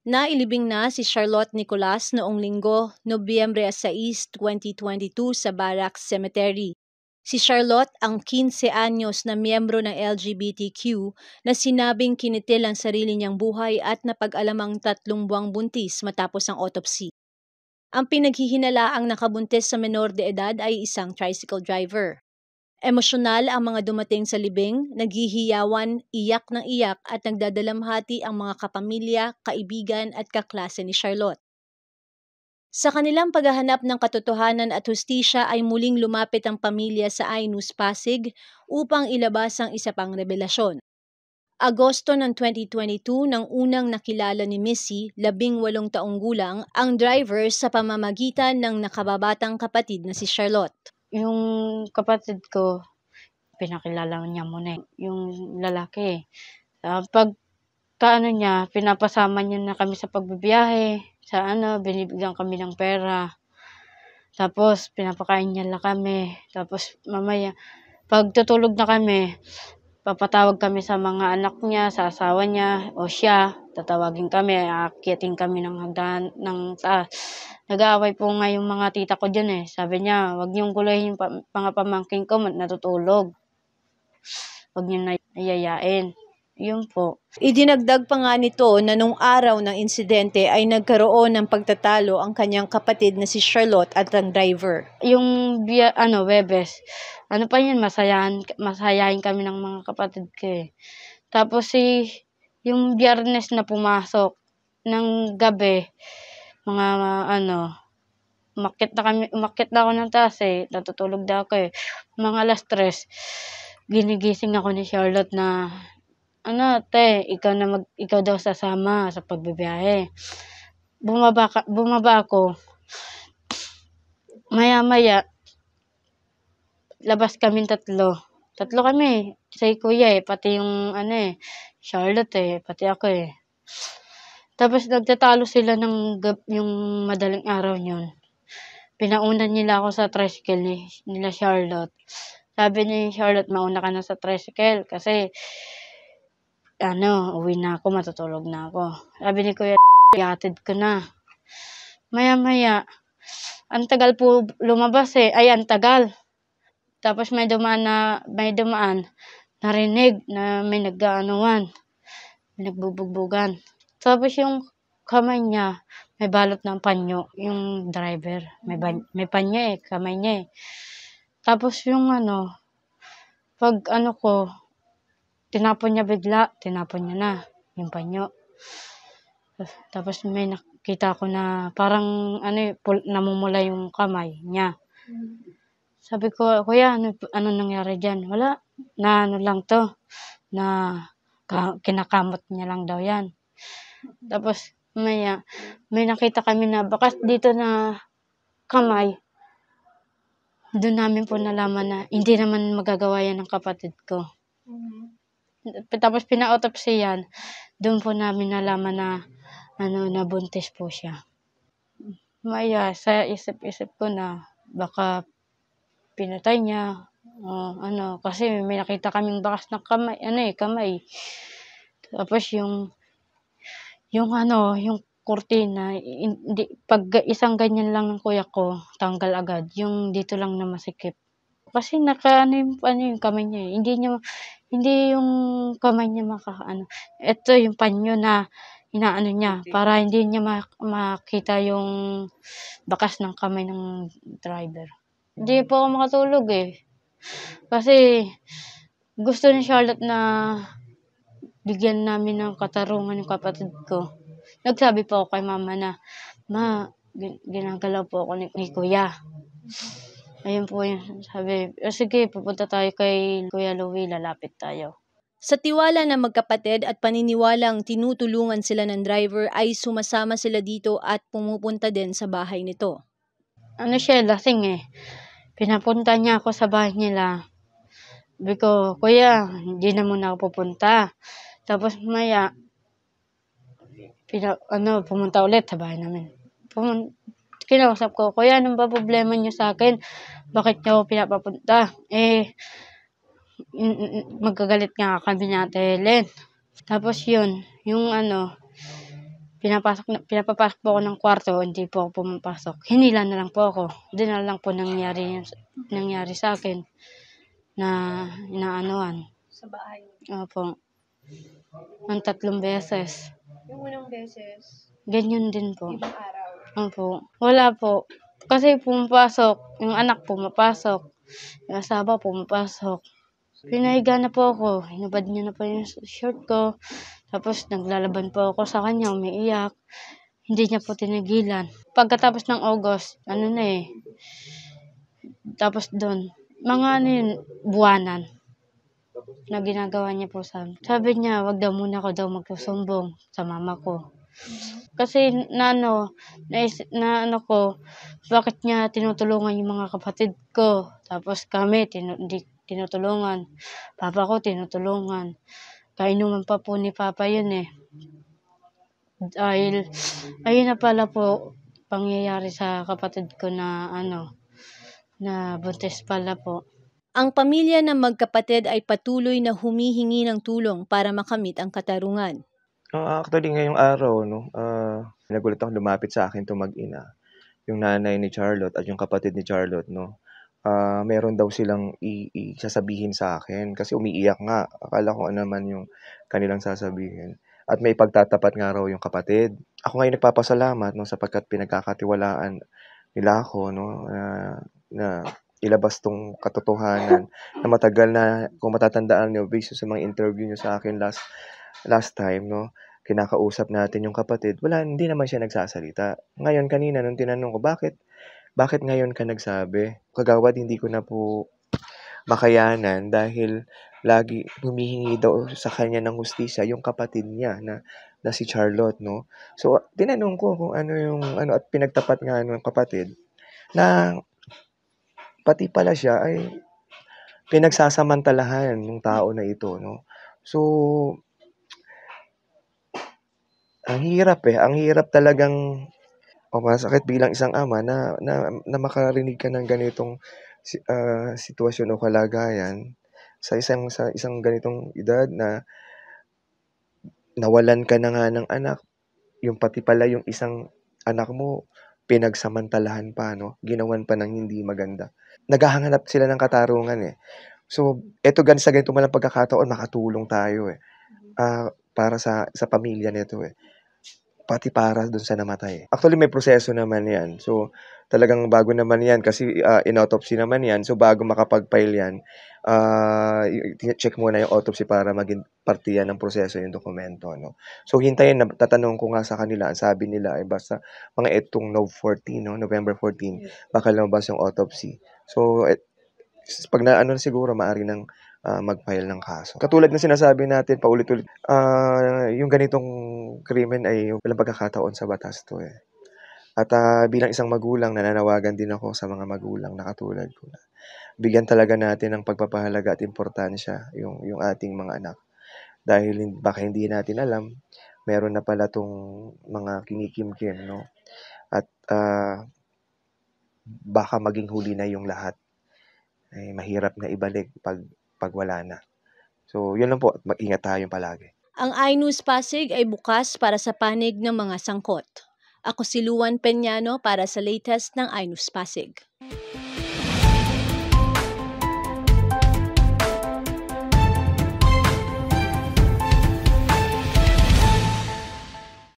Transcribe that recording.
Nailibing na si Charlotte Nicolas noong Linggo, Nobyembre 6, 2022 sa Barracks Cemetery. Si Charlotte ang 15 anyos na miyembro ng LGBTQ na sinabing kinitil ang sarili niyang buhay at napag-alamang 3 buwang buntis matapos ang autopsy. Ang pinaghihinalaang nakabuntis sa menor de edad ay isang tricycle driver. Emosyonal ang mga dumating sa libing, naghihiyawan, iyak ng iyak at nagdadalamhati ang mga kapamilya, kaibigan at kaklase ni Charlotte. Sa kanilang paghahanap ng katotohanan at hustisya ay muling lumapit ang pamilya sa iNews Pasig upang ilabas ang isa pang revelasyon. Agosto ng 2022 nang unang nakilala ni Missy, 18 taong gulang, ang driver sa pamamagitan ng nakababatang kapatid na si Charlotte. Yung kapatid ko, pinakilala niya muna yung lalaki. Pagkaano niya, pinapasama niya na kami sa pagbibiyahe. Sa binibigyan kami ng pera. Tapos, pinapakain niya lang kami. Tapos, mamaya, pag tutulog na kami, papatawag kami sa mga anak niya, sa asawa niya, o siya, tatawagin kami, aakyatin kami ng hagdan, ng taas. Nag-aaway po nga yung mga tita ko dyan eh. Sabi niya, wag niyong gulahin yung mga pamangkin ko, natutulog. Wag niyong nayayain. Yun po. Idinagdag pa nga nito na nung araw ng insidente ay nagkaroon ng pagtatalo ang kanyang kapatid na si Charlotte at ang driver. Yung Webes, pa yun, masayahin kami ng mga kapatid ko eh. Tapos yung Biyernes na pumasok ng gabi, mga umakyat na ako ng taas eh, natutulog na ako eh. Mga 3:00, ginigising ako ni Charlotte na, ikaw daw sasama sa pagbibiyahe. Bumaba ako. Maya-maya, labas kaming 3. 3 kami. Si kuya eh, pati yung Charlotte eh, pati ako eh. Tapos nagtatalo sila yung madaling araw yun. Pinaunan nila ako sa tricycle nila Charlotte. Sabi ni Charlotte, mauna ka na sa tricycle kasi uwi na ako, matutulog na ako. Sabi ni kuya, ihatid ko na. Maya-maya, ang tagal po lumabas eh. Ang tagal. Tapos may dumaan, narinig na may nag-aanuan, may nagbubugbugan. Tapos yung kamay niya, may balot ng panyo, yung driver. May panyo eh, kamay niya eh. Tapos yung pag ko, tinapon niya bigla, tinapon niya na yung panyo. Tapos may nakita ko na parang namumula yung kamay niya. Sabi ko, kuya, ano nangyari dyan? Wala, na lang to, na kinakamot niya lang daw yan. Tapos, may nakita kami na bakas dito na kamay. Doon namin po nalaman na hindi naman magagawa yan ng kapatid ko. Tapos, pina-autopsy yan. Doon po namin nalaman na nabuntis po siya. Sa isip-isip ko na baka pinatay niya, kasi may nakita kaming bakas ng kamay. Tapos yung kurtina, hindi, pag isang ganyan lang ng kuya ko, tanggal agad, yung dito lang na masikip. Kasi yung kamay niya eh. Hindi yung kamay niya ito yung panyo na inaano niya, para hindi niya makita yung bakas ng kamay ng driver. Hindi po ako makatulog eh. Kasi gusto ni Charlotte na bigyan namin ng katarungan yung kapatid ko. Nagsabi po ako kay mama na, ginagalaw po ako ni kuya. Ayun po yung sabi, sige, pupunta tayo kay Kuya Louie, lalapit tayo. Sa tiwala ng magkapatid at paniniwalang tinutulungan sila ng driver ay sumasama sila dito at pumupunta din sa bahay nito. Lasing eh. Pinapunta niya ako sa bahay nila. Sabi ko, kuya, hindi na muna ako pupunta. Tapos pumunta ulit sa bahay namin. Kinausap ko, kuya, anong ba problema niyo sa akin? Bakit niyo ako pinapapunta? Magkagalit nga kami ni Ate Helen. Tapos yun, yung pinapapasok po ako ng kwarto, hindi po ako pumapasok. Hinila na lang po ako. Doon na lang po nangyari sa akin na inaanuhan. Sa bahay. Opo. Ng 3 beses. Yung unang beses, Ganyan din po. ibang araw. Opo. Wala po. Kasi pumapasok. Yung anak pumapasok. Yung asawa pumapasok. Pinahiga na po ako. Hinubad niya na po yung short ko. Tapos naglalaban po ako sa kanya. Umiiyak. Hindi niya po tinigilan. Pagkatapos ng August, tapos doon, mga buwanan na ginagawa niya po sa amin. Sabi niya, wag daw muna ako daw magsusumbong sa mama ko. Kasi bakit niya tinutulungan yung mga kapatid ko? Tapos kami, hindi tinutulungan. Papa ko tinutulungan. Kainuman pa po ni Papa yun eh. Dahil, ayun na pala po, pangyayari sa kapatid ko na na buntis pala po. Ang pamilya ng magkapatid ay patuloy na humihingi ng tulong para makamit ang katarungan. Actually ngayong araw 'no, nagulat akong lumapit sa akin 'tong mag-ina, yung nanay ni Charlotte at yung kapatid ni Charlotte 'no. Meron daw silang sasabihin sa akin kasi umiiyak nga. Akala ko ano naman yung kanilang sasabihin at may pagtatapat nga raw yung kapatid. Ako ngayon nagpapasalamat 'no, sapagkat pinagkakatiwalaan nila ako 'no, na ilabas 'tong katotohanan na matagal na kung matatandaan niyo based sa mga interview niyo sa akin last time 'no, kinakausap natin yung kapatid, hindi naman siya nagsasalita. Ngayon kanina nung tinanong ko, "Bakit ngayon ka nagsabi?" Kagawad hindi ko na po makayanan dahil lagi humihingi daw sa kanya ng hustisya yung kapatid niya na si Charlotte 'no. So, tinanong ko kung ano yung at pinagtapat nga nung kapatid na pati pala siya ay pinagsasamantalahan nung tao na ito 'no. So, ang hirap talagang masakit bilang isang ama na makarinig ka ng ganitong sitwasyon o kalagayan sa isang ganitong edad na nawalan ka na nga ng anak, yung pati pala yung isang anak mo pinagsamantalahan pa 'no, ginawan pa ng hindi maganda. Naghahanap sila ng katarungan, eh. So, sa ganito man lang pagkakataon makatulong tayo, eh, para sa pamilya nito, eh. Pati para dun sa namatay. Actually may proseso naman 'yan. So, talagang bago naman 'yan kasi, in-autopsy naman 'yan. So, bago makapag-file 'yan, check muna yung autopsy para maging parte 'yan ng proseso yung dokumento 'no. So, hintayin tatanong ko nga sa kanila, ang sabi nila ay basta mga etong November 14 baka lumabas yung autopsy. So, 'pag siguro maaari ng mag-file ng kaso. Katulad ng sinasabi natin paulit-ulit, yung ganitong krimen ay walang pagkakataon sa batas 'to, eh. At, bilang isang magulang nananawagan din ako sa mga magulang na katulad ko na bigyan talaga natin ng pagpapahalaga at importansya yung ating mga anak. Dahil baka hindi natin alam, meron na pala 'tong mga kinikimkim 'no, at, baka maging huli na yung lahat. Mahirap na ibalik 'pag wala na. So, yun lang po, mag-ingat tayo palagi. Ang iNews Pasig ay bukas para sa panig ng mga sangkot. Ako si Luan Peñano para sa latest ng iNews Pasig.